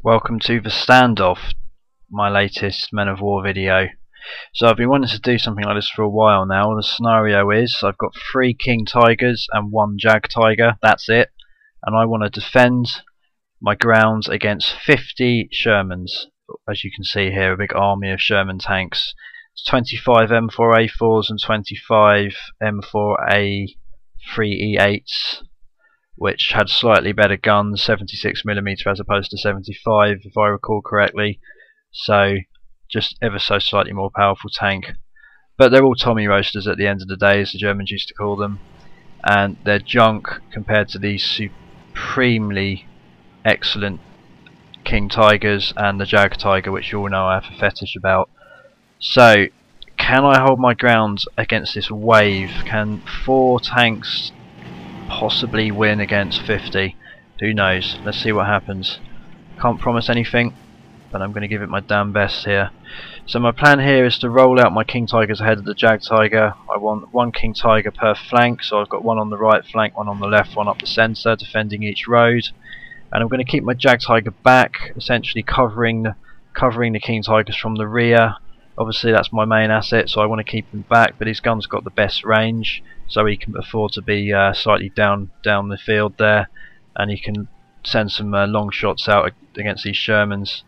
Welcome to the standoff, my latest Men of War video. So I've been wanting to do something like this for a while now. The scenario is I've got 3 King Tigers and 1 Jagdtiger, that's it, and I want to defend my grounds against 50 Shermans. As you can see here, a big army of Sherman tanks. It's 25 M4A4s and 25 M4A3E8s, which had slightly better guns, 76mm as opposed to 75 if I recall correctly, so just ever so slightly more powerful tank. But they're all Tommy roasters at the end of the day, as the Germans used to call them, and they're junk compared to these supremely excellent King Tigers and the Jagdtiger, which you all know I have a fetish about. So can I hold my ground against this wave? Can 4 tanks possibly win against 50? Who knows? Let's see what happens. Can't promise anything, but I'm going to give it my damn best here. So my plan here is to roll out my King Tigers ahead of the Jagdtiger. I want 1 King Tiger per flank, so I've got 1 on the right flank, 1 on the left, 1 up the centre, defending each road. And I'm going to keep my Jagdtiger back, essentially covering the King Tigers from the rear. Obviously that's my main asset, so I want to keep him back, but his gun's got the best range, so he can afford to be slightly down the field there, and he can send some long shots out against these Shermans.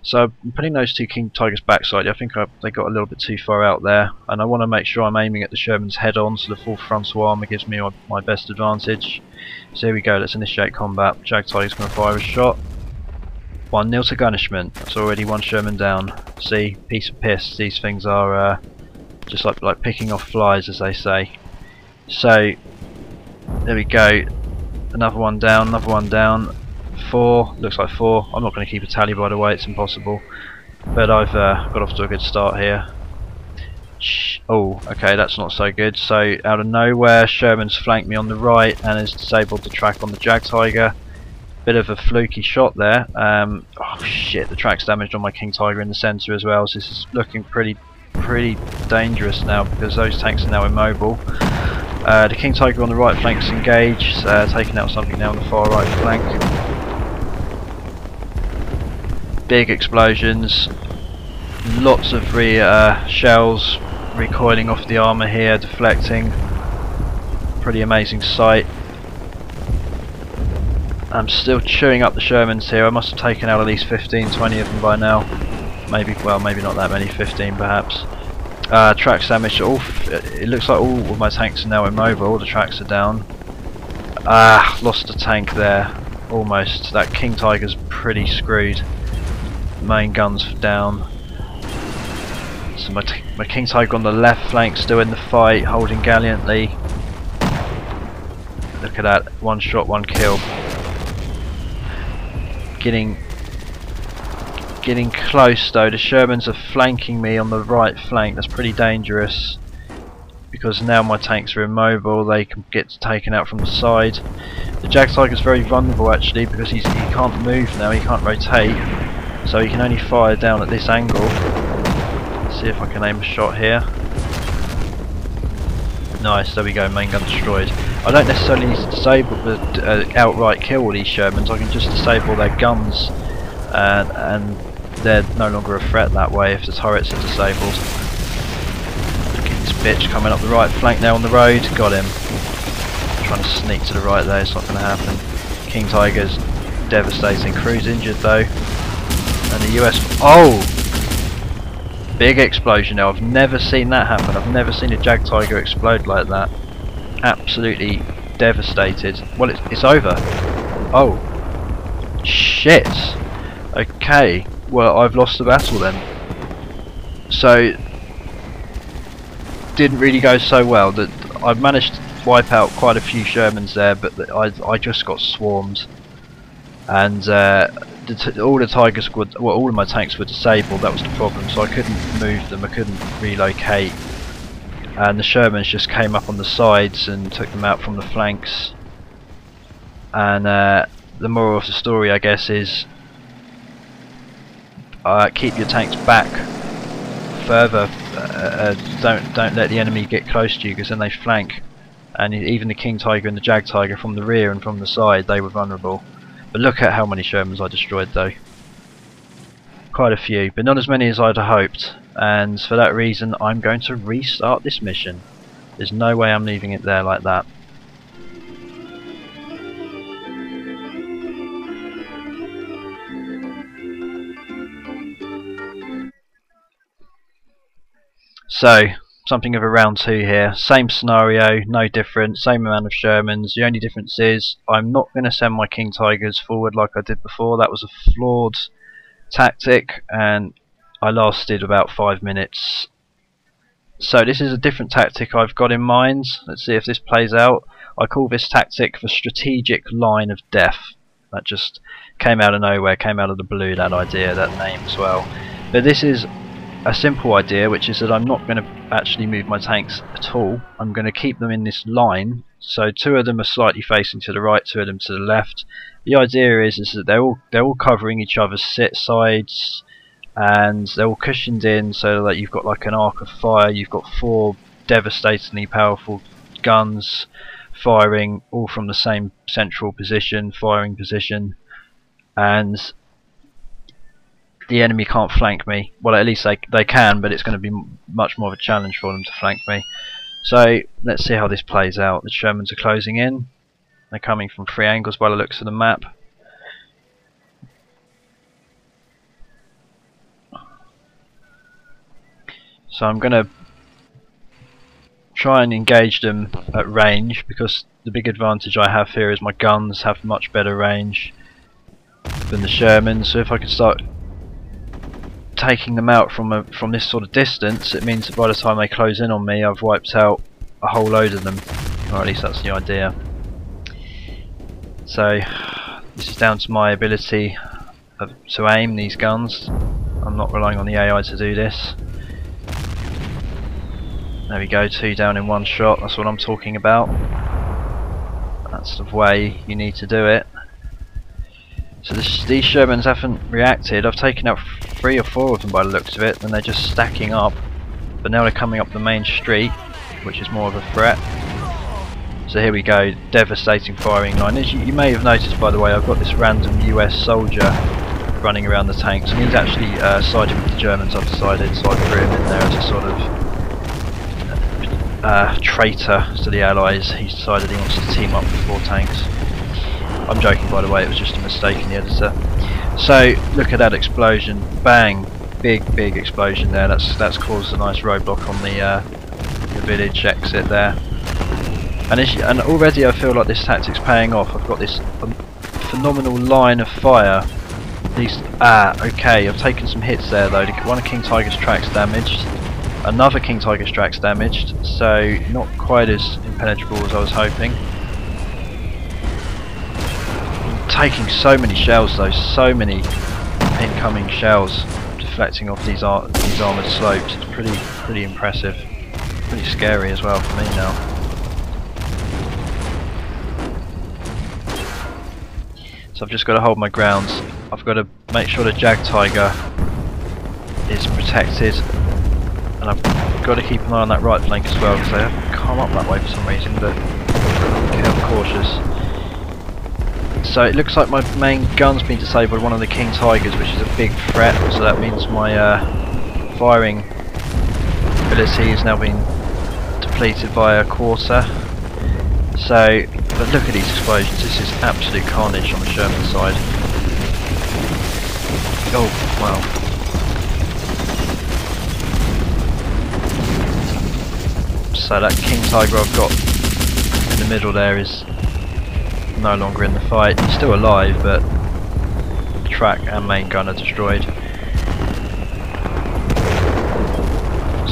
So I'm putting those 2 King Tigers back slightly. I think they got a little bit too far out there, and I want to make sure I'm aiming at the Shermans head on, so the full frontal armour gives me my best advantage. So here we go, let's initiate combat. Jagdtiger's going to fire a shot. 1-0 to Gunishment. That's already 1 Sherman down. See, piece of piss. These things are just like picking off flies, as they say. So there we go. Another one down. Another one down. 4. Looks like 4. I'm not going to keep a tally, by the way. It's impossible. But I've got off to a good start here. Oh, okay, that's not so good. So out of nowhere, Sherman's flanked me on the right and has disabled the track on the Jagdtiger. Bit of a fluky shot there. Oh shit, the track's damaged on my King Tiger in the centre as well, so this is looking pretty dangerous now because those tanks are now immobile. The King Tiger on the right flank's engaged, taking out something now on the far right flank. Big explosions, lots of shells recoiling off the armour here, deflecting. Pretty amazing sight. I'm still chewing up the Shermans here. I must have taken out at least 15, 20 of them by now. Maybe not that many, 15 perhaps. Tracks damaged. It looks like all of my tanks are now immobile. All the tracks are down. Lost a tank there. Almost. That King Tiger's pretty screwed. Main gun's down. So my King Tiger on the left flank still in the fight, holding gallantly. Look at that. 1 shot, 1 kill. Getting close though. The Shermans are flanking me on the right flank. That's pretty dangerous because now my tanks are immobile. They can get taken out from the side. The Jagdtiger is very vulnerable actually because he can't move now. He can't rotate, so he can only fire down at this angle. Let's see if I can aim a shot here. Nice, there we go, main gun destroyed. I don't necessarily need to disable outright kill all these Shermans. I can just disable their guns and they're no longer a threat that way if the turrets are disabled. Look at this bitch coming up the right flank now on the road. Got him. Trying to sneak to the right there, it's not going to happen. King Tiger's devastating. Crew's injured though. And the US... Oh! Big explosion now. I've never seen that happen. I've never seen a Jagdtiger explode like that. Absolutely devastated. Well, it's over. Oh. Shit. Okay. Well, I've lost the battle then. So, didn't really go so well. That I've managed to wipe out quite a few Shermans there, but I just got swarmed. And all the Tigers all of my tanks were disabled. That was the problem. So I couldn't move them. I couldn't relocate. And the Shermans just came up on the sides and took them out from the flanks. And the moral of the story, I guess, is keep your tanks back further. Don't let the enemy get close to you, because then they flank. And even the King Tiger and the Jagdtiger from the rear and from the side, they were vulnerable. But look at how many Shermans I destroyed though. quite a few, but not as many as I'd hoped, and for that reason I'm going to restart this mission. There's no way I'm leaving it there like that. So, something of a round 2 here. Same scenario, no different, same amount of Shermans. The only difference is I'm not going to send my King Tigers forward like I did before. That was a flawed tactic and I lasted about 5 minutes. So this is a different tactic I've got in mind. Let's see if this plays out. I call this tactic the strategic line of death. That just came out of nowhere, came out of the blue, that idea, that name as well. But this is a simple idea, which is that I'm not going to actually move my tanks at all. I'm going to keep them in this line. So 2 of them are slightly facing to the right, 2 of them to the left. The idea is that they're all covering each other's sides, and they're all cushioned in so that you've got like an arc of fire. You've got 4 devastatingly powerful guns firing all from the same central position, firing position, and the enemy can't flank me. Well, at least they can, but it's going to be much more of a challenge for them to flank me. So let's see how this plays out. The Shermans are closing in. They're coming from 3 angles by the looks of the map. So I'm going to try and engage them at range, because the big advantage I have here is my guns have much better range than the Shermans. So if I can start taking them out from this sort of distance, it means that by the time they close in on me, I've wiped out a whole load of them, or at least that's the idea. So this is down to my ability to aim these guns. I'm not relying on the AI to do this. There we go, 2 down in 1 shot. That's what I'm talking about. That's the way you need to do it. So these Shermans haven't reacted. I've taken out 3 or 4 of them by the looks of it, and they're just stacking up. But now they're coming up the main street, which is more of a threat. So here we go, devastating firing line. As you may have noticed, by the way, I've got this random US soldier running around the tanks, and he's actually siding with the Germans, I've decided, so I threw him in there as a sort of traitor to the Allies. He's decided he wants to team up with 4 tanks. I'm joking, by the way, it was just a mistake in the editor. So look at that explosion, bang, big explosion there. That's caused a nice roadblock on the village exit there. And already I feel like this tactic's paying off. I've got this phenomenal line of fire. Okay, I've taken some hits there though. One of King Tiger's tracks damaged, another King Tiger's tracks damaged, so not quite as impenetrable as I was hoping. Taking so many shells though, so many incoming shells deflecting off these armoured slopes. It's pretty impressive, pretty scary as well for me now. So I've just got to hold my ground. I've got to make sure the Jagdtiger is protected, and I've got to keep an eye on that right flank as well, because they haven't come up that way for some reason, but I'm cautious. So it looks like my main gun's been disabled, one of the King Tigers, which is a big threat, so that means my firing ability has now been depleted by a quarter. So, but look at these explosions, this is absolute carnage on the Sherman side. Oh, wow. So that King Tiger I've got in the middle there is no longer in the fight. He's still alive, but the track and main gun are destroyed.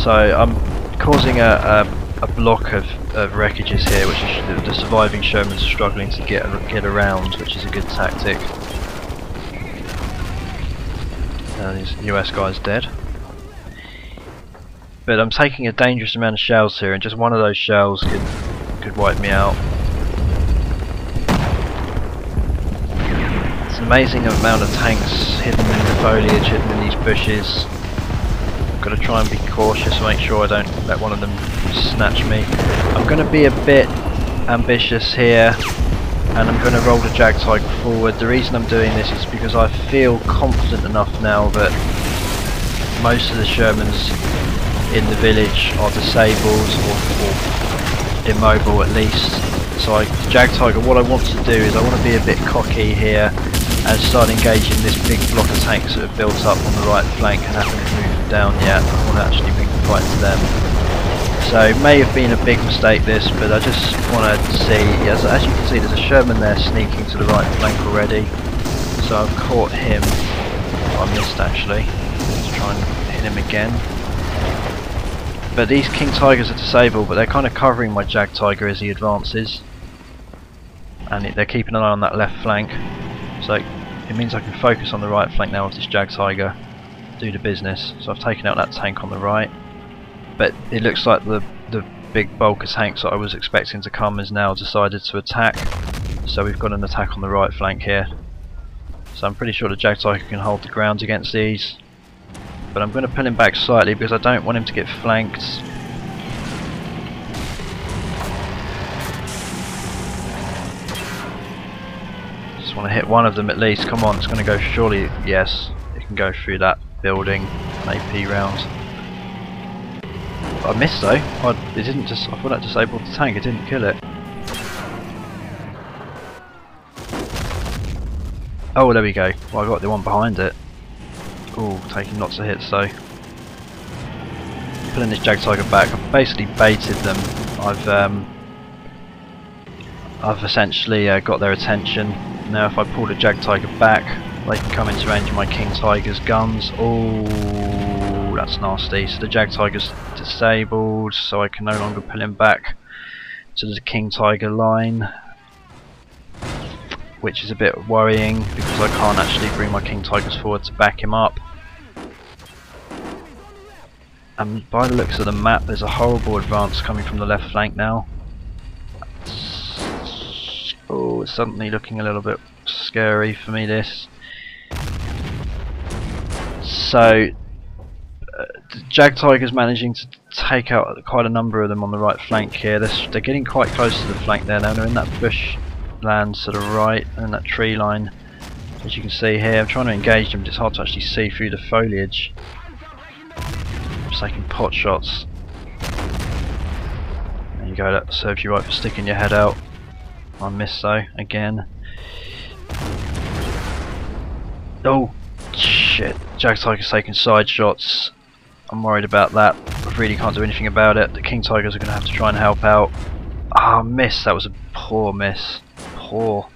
So I'm causing a block of wreckages here, which is the surviving Shermans are struggling to get around, which is a good tactic. This US guy's dead. But I'm taking a dangerous amount of shells here, and just one of those shells could wipe me out. It's an amazing amount of tanks hidden in the foliage, hidden in these bushes. I've got to try and be cautious and make sure I don't let one of them snatch me. I'm going to be a bit ambitious here, and I'm going to roll the Jagdtiger forward. The reason I'm doing this is because I feel confident enough now that most of the Shermans in the village are disabled or immobile at least. So Jagdtiger, what I want to do is I want to be a bit cocky here and start engaging this big block of tanks that have built up on the right flank and haven't moved down yet. I want to actually bring the fight to them. So it may have been a big mistake this, but I just want to see, as you can see there's a Sherman there sneaking to the right flank already. So I've caught him. I missed actually. Let's try and hit him again. But these King Tigers are disabled, but they're kind of covering my Jagdtiger as he advances. And they're keeping an eye on that left flank. So it means I can focus on the right flank now with this Jagdtiger, do the business. So I've taken out that tank on the right. But it looks like the big bulk of tanks that I was expecting to come has now decided to attack. So we've got an attack on the right flank here. So I'm pretty sure the Jagdtiger can hold the ground against these. But I'm going to pull him back slightly because I don't want him to get flanked. Just want to hit one of them at least. Come on, it's going to go, surely, yes. It can go through that building, an AP round. I missed though. I thought that disabled the tank, it didn't kill it. Oh, there we go. Well, I got the one behind it. Ooh, taking lots of hits though. Pulling this Jagdtiger back. I've basically baited them. I've essentially got their attention. Now if I pull the Jagdtiger back, they can come into range of my King Tiger's guns. Oh, that's nasty. So the Jagdtiger's disabled, so I can no longer pull him back to the King Tiger line, which is a bit worrying because I can't actually bring my King Tigers forward to back him up. And by the looks of the map, there's a horrible advance coming from the left flank now. Oh, it's suddenly looking a little bit scary for me, this. So Jagdtiger's managing to take out quite a number of them on the right flank here. They're getting quite close to the flank there now. They're in that bush land to the right and that tree line, as you can see here. I'm trying to engage them, but it's hard to actually see through the foliage. I'm just taking pot shots. There you go, that serves you right for sticking your head out. I missed though, again. Oh shit, Jagdtiger's taking side shots. I'm worried about that. I really can't do anything about it. The King Tigers are going to have to try and help out. Ah, miss. That was a poor miss. Poor.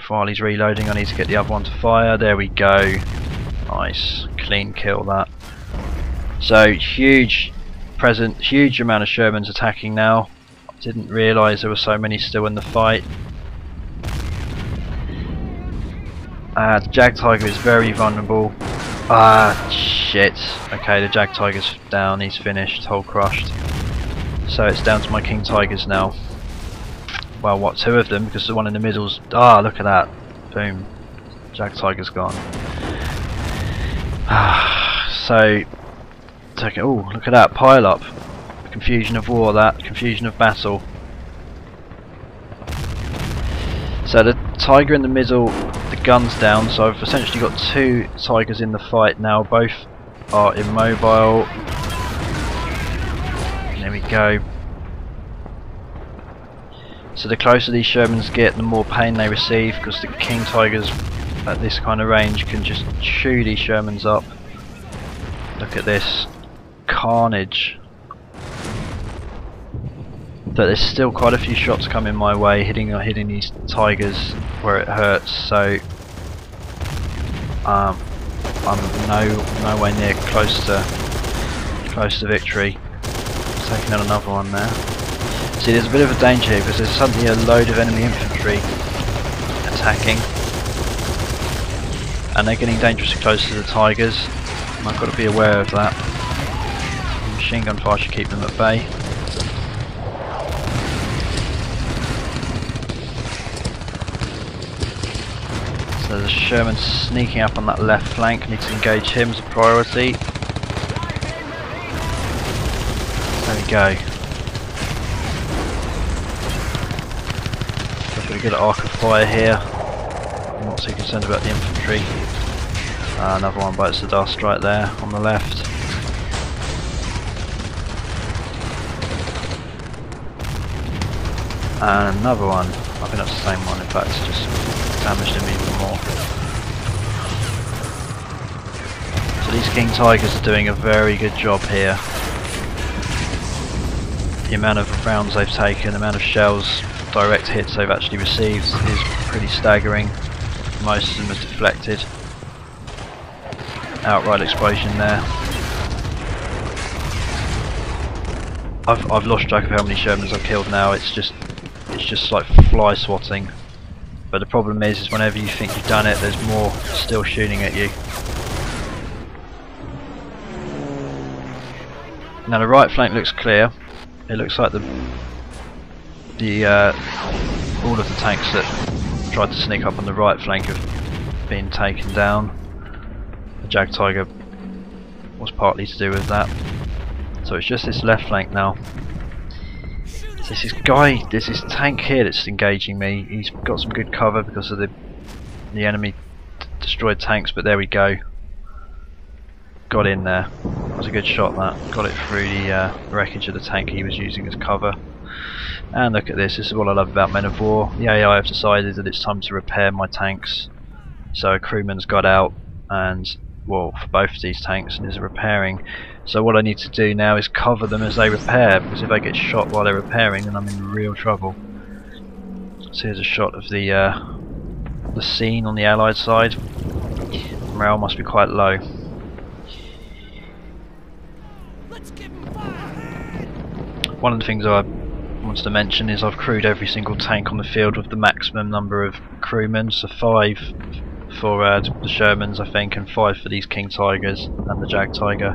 While he's reloading, I need to get the other one to fire. There we go. Nice. Clean kill that. So, huge amount of Shermans attacking now. I didn't realise there were so many still in the fight. The Jagdtiger is very vulnerable. Ah, shit. Okay, the Jagdtiger's down, he's finished, hull crushed. So it's down to my King Tigers now. Well, what, two of them, because the one in the middle's... Ah, look at that. Boom. Jagdtiger's gone. So... Oh, look at that, pile up. Confusion of war, that. Confusion of battle. So the Tiger in the middle, the gun's down, so I've essentially got two Tigers in the fight now. Both are immobile. There we go. So the closer these Shermans get, the more pain they receive, because the King Tigers at this kind of range can just chew these Shermans up. Look at this carnage. But there's still quite a few shots coming my way, hitting these Tigers where it hurts. So I'm nowhere near close to victory. Taking out another one there. See, there's a bit of a danger here because there's suddenly a load of enemy infantry attacking, and they're getting dangerously close to the Tigers, and I've got to be aware of that. Machine gun fire should keep them at bay. So there's a Sherman sneaking up on that left flank. Need to engage him as a priority. There we go. Got a good arc of fire here. I'm not too concerned about the infantry. Another one bites the dust right there on the left. And another one. I think that's the same one, in fact, just damaged him even more. So these King Tigers are doing a very good job here. The amount of rounds they've taken, the amount of shells, direct hits they've actually received is pretty staggering. Most of them are deflected. Outright explosion there. I've lost track of how many Shermans I've killed now. It's just like fly swatting. But the problem is whenever you think you've done it, there's more still shooting at you. Now the right flank looks clear. It looks like all of the tanks that tried to sneak up on the right flank have been taken down. The Jagdtiger was partly to do with that. So it's just this left flank now. There's this tank here that's engaging me. He's got some good cover because of the enemy destroyed tanks, but there we go. Got in there. That was a good shot, that. Got it through the wreckage of the tank he was using as cover. And look at this. This is what I love about Men of War. The AI have decided that it's time to repair my tanks. So a crewman's got out, and well, for both of these tanks, and is repairing. So what I need to do now is cover them as they repair, because if they get shot while they're repairing, then I'm in real trouble. So here's a shot of the scene on the Allied side. Morale must be quite low. One of the things I wanted to mention is I've crewed every single tank on the field with the maximum number of crewmen, so 5 for the Shermans I think, and 5 for these King Tigers and the Jagdtiger.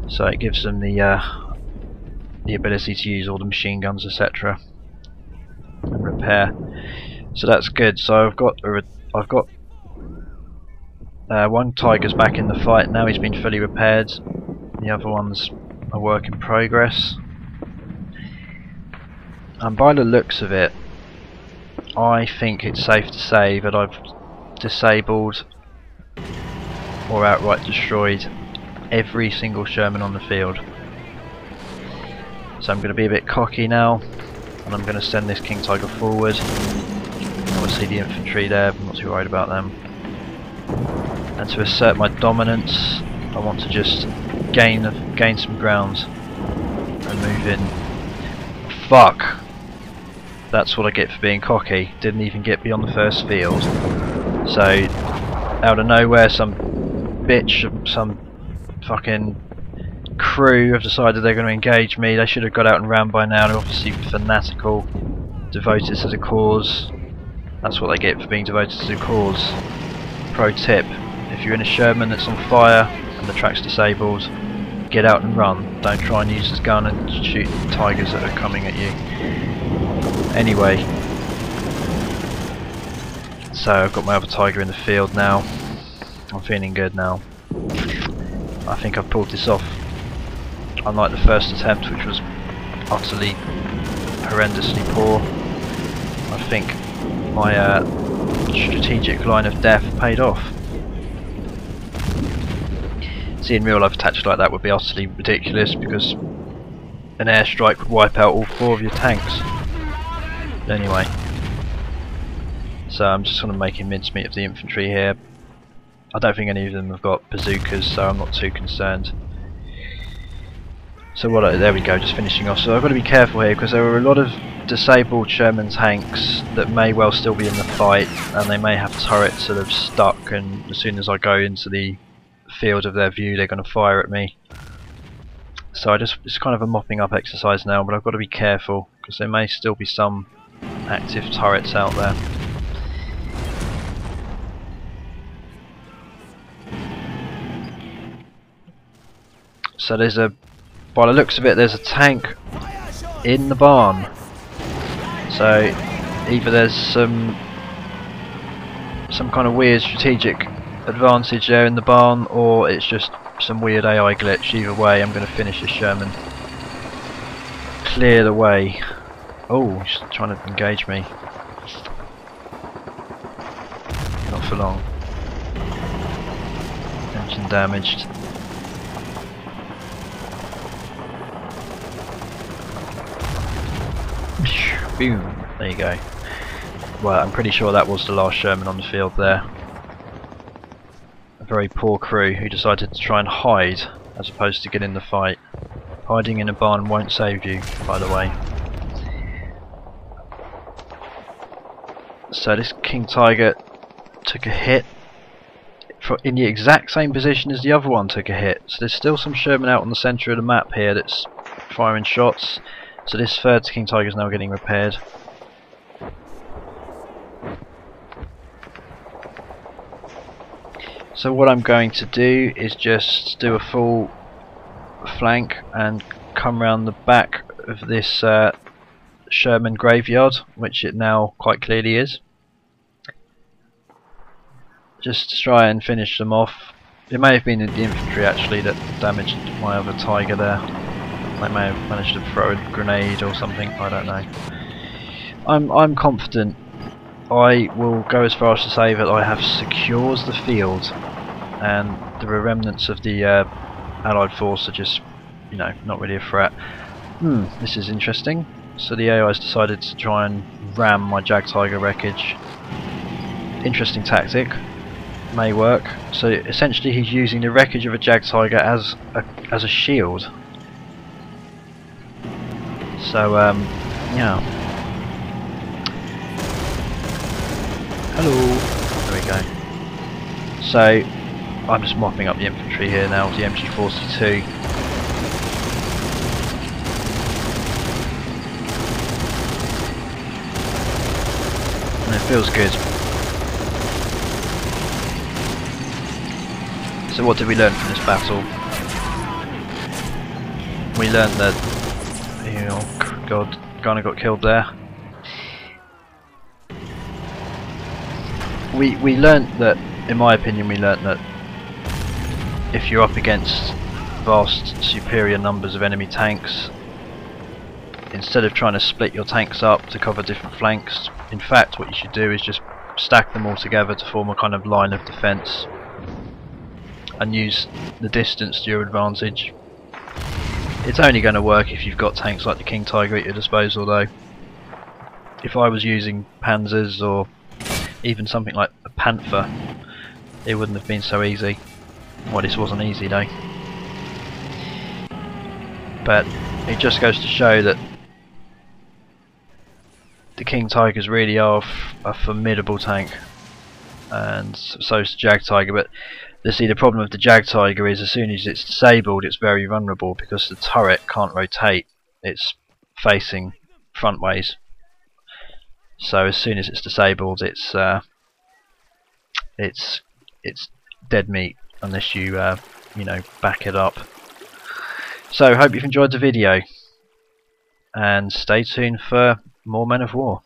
So it gives them the ability to use all the machine guns, etc., and repair. So that's good. So I've got one Tiger's back in the fight now. He's been fully repaired. The other one's a work in progress. And by the looks of it, I think it's safe to say that I've disabled or outright destroyed every single Sherman on the field. So I'm going to be a bit cocky now, and I'm going to send this King Tiger forward. Obviously the infantry there, I'm not too worried about them. And to assert my dominance, I want to just gain some ground and move in. Fuck! That's what I get for being cocky. Didn't even get beyond the first field. So, out of nowhere, some bitch, some fucking crew have decided they're going to engage me. They should have got out and ran by now. They're obviously fanatical, devoted to the cause. That's what they get for being devoted to the cause. Pro tip: if you're in a Sherman that's on fire and the track's disabled, get out and run. Don't try and use this gun and shoot Tigers that are coming at you. Anyway, so I've got my other Tiger in the field now. I'm feeling good now. I think I've pulled this off. Unlike the first attempt, which was utterly horrendously poor, I think my strategic line of death paid off. See, in real life, a tactic like that would be utterly ridiculous because an airstrike would wipe out all 4 of your tanks. But anyway, so I'm just sort of making mincemeat of the infantry here. I don't think any of them have got bazookas, so I'm not too concerned. So there we go, just finishing off. So I've got to be careful here because there are a lot of disabled Sherman tanks that may well still be in the fight, and they may have turrets that have stuck, and as soon as I go into the field of their view they're going to fire at me. So it's kind of a mopping up exercise now, but I've got to be careful because there may still be some active turrets out there. So by the looks of it, there's a tank in the barn. So either there's some kind of weird strategic advantage there in the barn, or it's just some weird AI glitch. Either way, I'm going to finish this Sherman. Clear the way. Oh, he's trying to engage me. Not for long. and damaged. Boom, there you go. Well, I'm pretty sure that was the last Sherman on the field there. A very poor crew who decided to try and hide as opposed to get in the fight. Hiding in a barn won't save you, by the way. So this King Tiger took a hit in the exact same position as the other one took a hit. So there's still some Sherman out on the centre of the map here that's firing shots. So this third King Tiger is now getting repaired. So what I'm going to do is just do a full flank and come round the back of this Sherman graveyard, which it now quite clearly is. Just to try and finish them off. It may have been the infantry actually that damaged my other Tiger there. They may have managed to throw a grenade or something, I don't know. I'm confident. I will go as far as to say that I have secured the field, and the remnants of the Allied force are just, you know, not really a threat. This is interesting. So the AI's decided to try and ram my Jagdtiger wreckage. Interesting tactic. May work. So essentially he's using the wreckage of a Jagdtiger as a shield. So yeah. Hello. There we go. So I'm just mopping up the infantry here now with the MG42. And it feels good. So what did we learn from this battle? We learned that, oh god, Gunner got killed there. We learned that, in my opinion, we learned that if you're up against vast superior numbers of enemy tanks, instead of trying to split your tanks up to cover different flanks, in fact what you should do is just stack them all together to form a kind of line of defence and use the distance to your advantage. It's only going to work if you've got tanks like the King Tiger at your disposal though. If I was using Panzers or even something like a Panther, it wouldn't have been so easy. Well, this wasn't easy though. But it just goes to show that the King Tigers really are a formidable tank, and so is the Jagdtiger. But see, the problem with the Jagdtiger is as soon as it's disabled, it's very vulnerable because the turret can't rotate. It's facing frontways. So as soon as it's disabled, it's dead meat unless you you know, back it up. So hope you've enjoyed the video, and stay tuned for more Men of War.